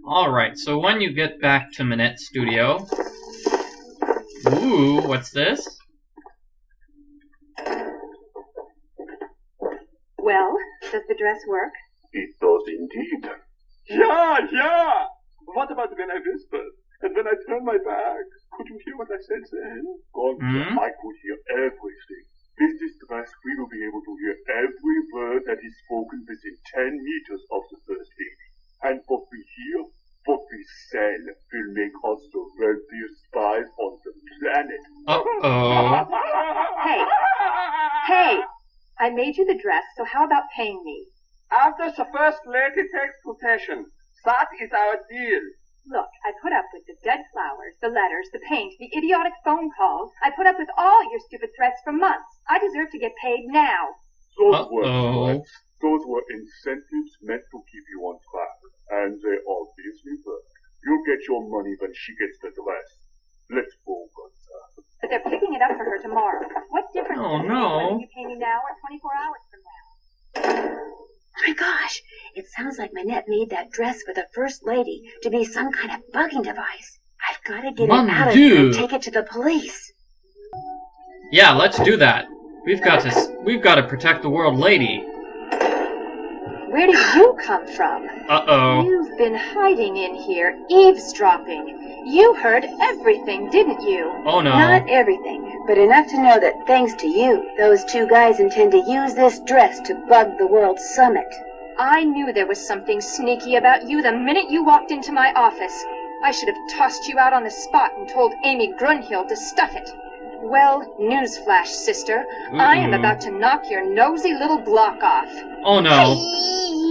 Alright, so when you get back to Minette's studio... Ooh, what's this? Well, does the dress work? It does indeed. Yeah! What about when I whispered? And when I turned my back? Could you hear what I said then? God, I could hear everything. With this dress, we will be able to hear every word that is spoken within 10 meters of the First Lady. And what we hear, what we sell, will make us the wealthiest spies on the planet. Uh-oh. Hey! I made you the dress, so how about paying me? After the First Lady takes possession. That is our deal. Look, I put up with the dead flowers, the letters, the paint, the idiotic phone calls. I put up with all your stupid threats for months. I deserve to get paid now. Those were threats. Those were incentives meant to keep you on track. And they obviously work. You'll get your money when she gets the dress. Let's go, Gunther. But they're picking it up for her tomorrow. What difference does it make whether you pay me now or 24 hours from now? Oh my gosh, it sounds like Minette made that dress for the First Lady to be some kind of bugging device. I've got to get it out of here and take it to the police. Yeah, let's do that. We've got to protect the world lady. Where did you come from? Uh-oh. You've been hiding in here, eavesdropping. You heard everything, didn't you? Oh no. Not everything, but enough to know that thanks to you, those two guys intend to use this dress to bug the World Summit. I knew there was something sneaky about you the minute you walked into my office. I should have tossed you out on the spot and told Amy Grunhill to stuff it. Well, newsflash, sister. I am about to knock your nosy little block off. Oh no.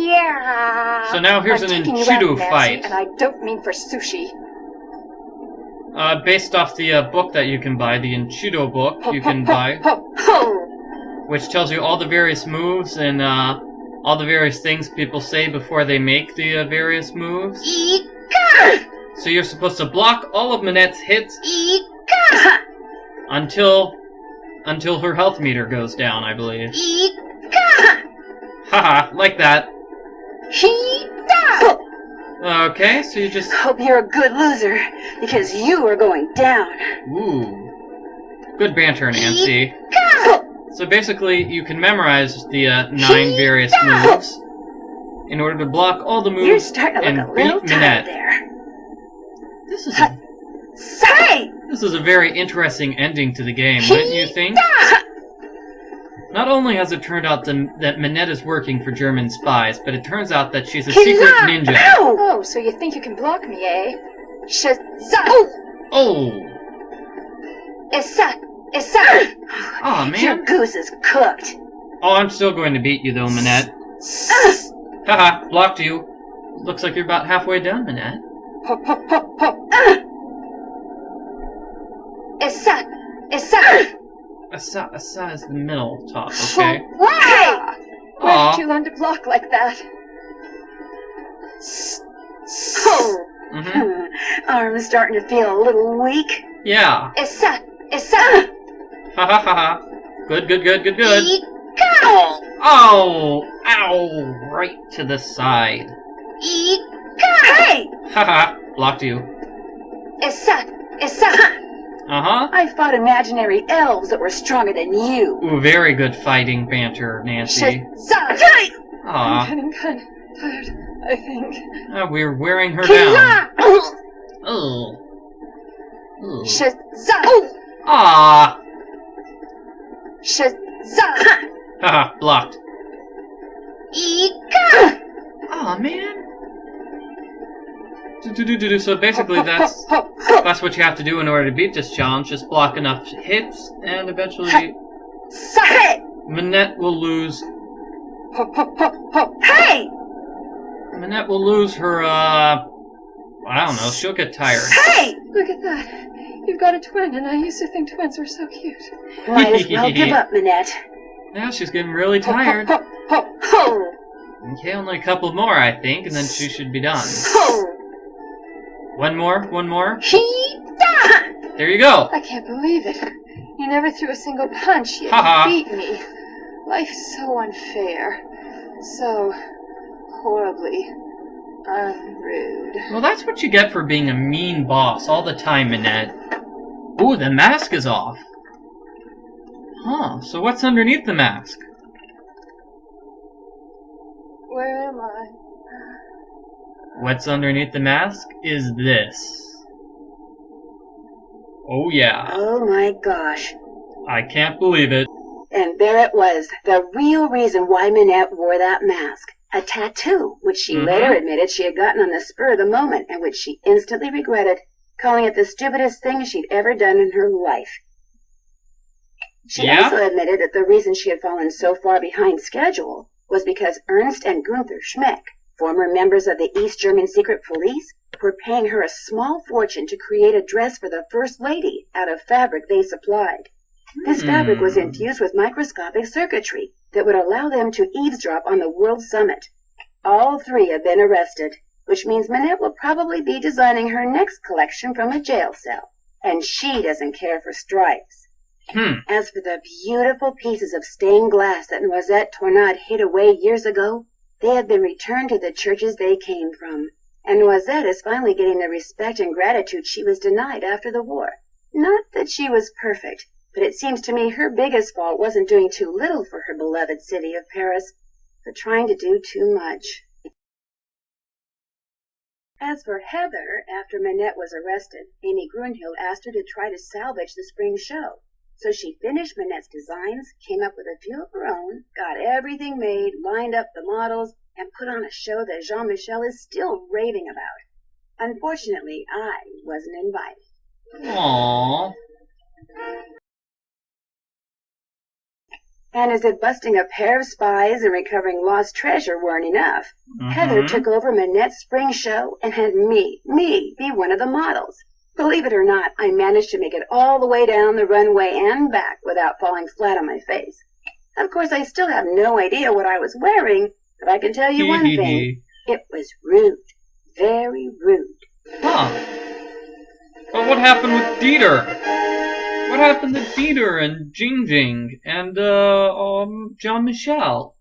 Yeah. So now here's an Enchidu fight. And I don't mean for sushi. Based off the book that you can buy, the Enchidu book you can buy, which tells you all the various moves and all the various things people say before they make the various moves. So you're supposed to block all of Minette's hits until her health meter goes down, I believe. Haha, like that. Okay, so you just... Hope you're a good loser, because you are going down. Ooh. Good banter, Nancy. So basically, you can memorize the 9 various moves in order to block all the moves You're starting to and look a little beat tired Minette. there. This is a very interesting ending to the game, wouldn't you think? Not only has it turned out that Minette is working for German spies, but it turns out that she's a secret ninja. Oh, so you think you can block me, eh? Oh! Aw, man. Your goose is cooked. Oh, I'm still going to beat you, though, Minette. Haha, blocked you. Looks like you're about halfway done, Minette. Asa is the middle top, okay? Where did you learn to block like that? Arm's starting to feel a little weak. Yeah. Ha ha ha ha. Good. Oh! Ow! Right to the side. Haha, blocked you. Uh-huh. I fought imaginary elves that were stronger than you. Ooh, very good fighting banter, Nancy. I'm Aw. getting kind of tired, I think. We're wearing her down. Oh. Ah. Haha, blocked. Aw, man. So basically that's what you have to do in order to beat this challenge. Just block enough hits, and eventually Minette will lose. Minette will lose her, I don't know, she'll get tired. Look at that. You've got a twin, and I used to think twins were so cute. Might as well give up, Minette. Now she's getting really tired. Okay, only a couple more, I think, and then she should be done. One more. There you go. I can't believe it. You never threw a single punch, yet you beat me. Life's so unfair. So horribly Rude. Well, that's what you get for being a mean boss all the time, Minette. Ooh, the mask is off. Huh, so what's underneath the mask? Where am I? What's underneath the mask is this. Oh yeah. Oh my gosh. I can't believe it. And there it was, the real reason why Minette wore that mask. A tattoo, which she later admitted she had gotten on the spur of the moment, and which she instantly regretted, calling it the stupidest thing she'd ever done in her life. She also admitted that the reason she had fallen so far behind schedule was because Ernst and Gunther Schmeck, former members of the East German secret police, were paying her a small fortune to create a dress for the First Lady out of fabric they supplied. This fabric was infused with microscopic circuitry that would allow them to eavesdrop on the World Summit. All three have been arrested, which means Minette will probably be designing her next collection from a jail cell. And she doesn't care for stripes. As for the beautiful pieces of stained glass that Noisette Tornade hid away years ago, they have been returned to the churches they came from. And Noisette is finally getting the respect and gratitude she was denied after the war. Not that she was perfect, but it seems to me her biggest fault wasn't doing too little for her beloved city of Paris, but trying to do too much. As for Heather, after Minette was arrested, Amy Grunhild asked her to try to salvage the spring show. So she finished Minette's designs, came up with a few of her own, got everything made, lined up the models, and put on a show that Jean-Michel is still raving about. Unfortunately, I wasn't invited. Aww. And as if busting a pair of spies and recovering lost treasure weren't enough, Heather took over Minette's spring show and had me, be one of the models. Believe it or not, I managed to make it all the way down the runway and back without falling flat on my face. Of course, I still have no idea what I was wearing, but I can tell you one thing. It was rude. Very rude. Huh. But what happened with Dieter? What happened to Dieter and Jing and, Jean-Michel?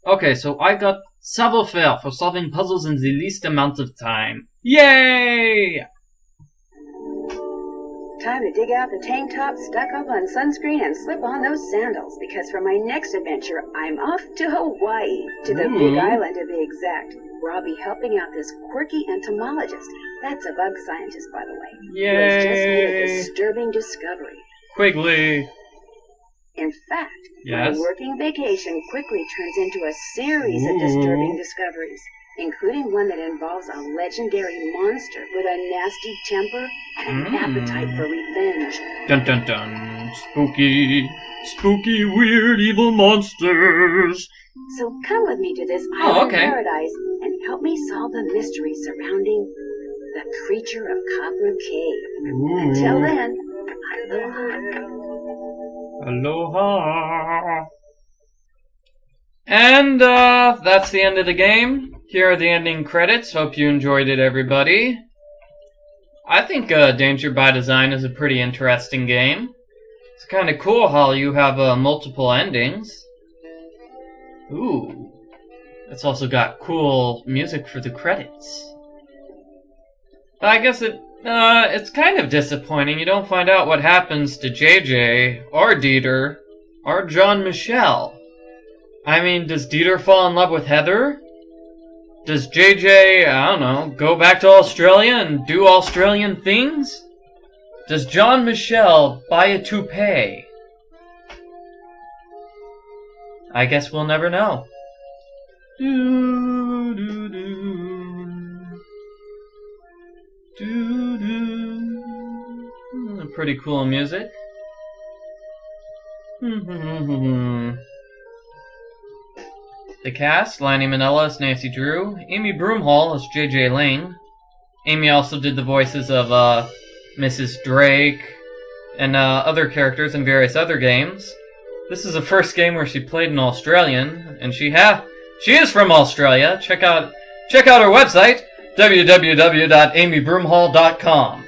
Okay, so I got savoir-faire for solving puzzles in the least amount of time. Yay! Time to dig out the tank top, stock up on sunscreen, and slip on those sandals, because for my next adventure, I'm off to Hawaii, to the Big Island to be exact, where I'll be helping out this quirky entomologist. That's a bug scientist, by the way. Yay! Who has just made a disturbing discovery. Quigley. In fact, yes? my working vacation quickly turns into a series of disturbing discoveries, including one that involves a legendary monster with a nasty temper and an appetite for revenge. Dun dun dun. Spooky. Spooky, weird, evil monsters. So come with me to this island paradise and help me solve the mystery surrounding the creature of Copper Cave. Until then, aloha. Aloha. And, that's the end of the game. Here are the ending credits. Hope you enjoyed it, everybody. I think, Danger by Design is a pretty interesting game. It's kind of cool how you have, multiple endings. Ooh. It's also got cool music for the credits. But I guess it's kind of disappointing you don't find out what happens to JJ, or Dieter, or Jean-Michel. I mean, does Dieter fall in love with Heather? Does JJ, I don't know, go back to Australia and do Australian things? Does Jean-Michel buy a toupee? I guess we'll never know. Pretty cool music. The cast: Lanny Minella as Nancy Drew, Amy Broomhall as JJ Ling. Amy also did the voices of Mrs. Drake and other characters in various other games. This is the first game where she played an Australian, and she is from Australia. Check out her website, www.amybroomhall.com.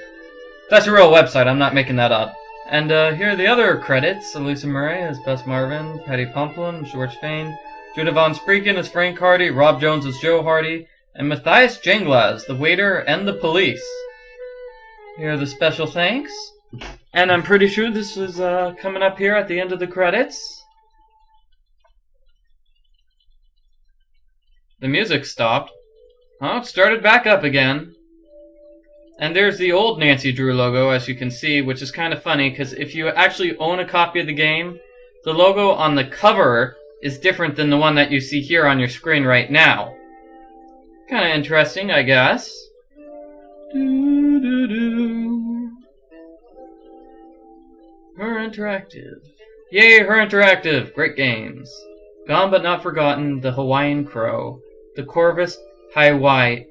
That's a real website, I'm not making that up. And here are the other credits. Elisa Murray as Bess Marvin, Patty Pumplin, George Fain, Judah Von Spreeken as Frank Hardy, Rob Jones as Joe Hardy, And Matthias Jenglas, the waiter and the police. Here are the special thanks. And I'm pretty sure this is coming up here at the end of the credits. The music stopped. Oh, it started back up again. And there's the old Nancy Drew logo, as you can see, which is kind of funny, because if you actually own a copy of the game, the logo on the cover is different than the one that you see here on your screen right now. Kind of interesting, I guess. Her Interactive. Yay, Her Interactive! Great games. Gone but not forgotten, The Hawaiian Crow. The Corvus Hawaiiensis.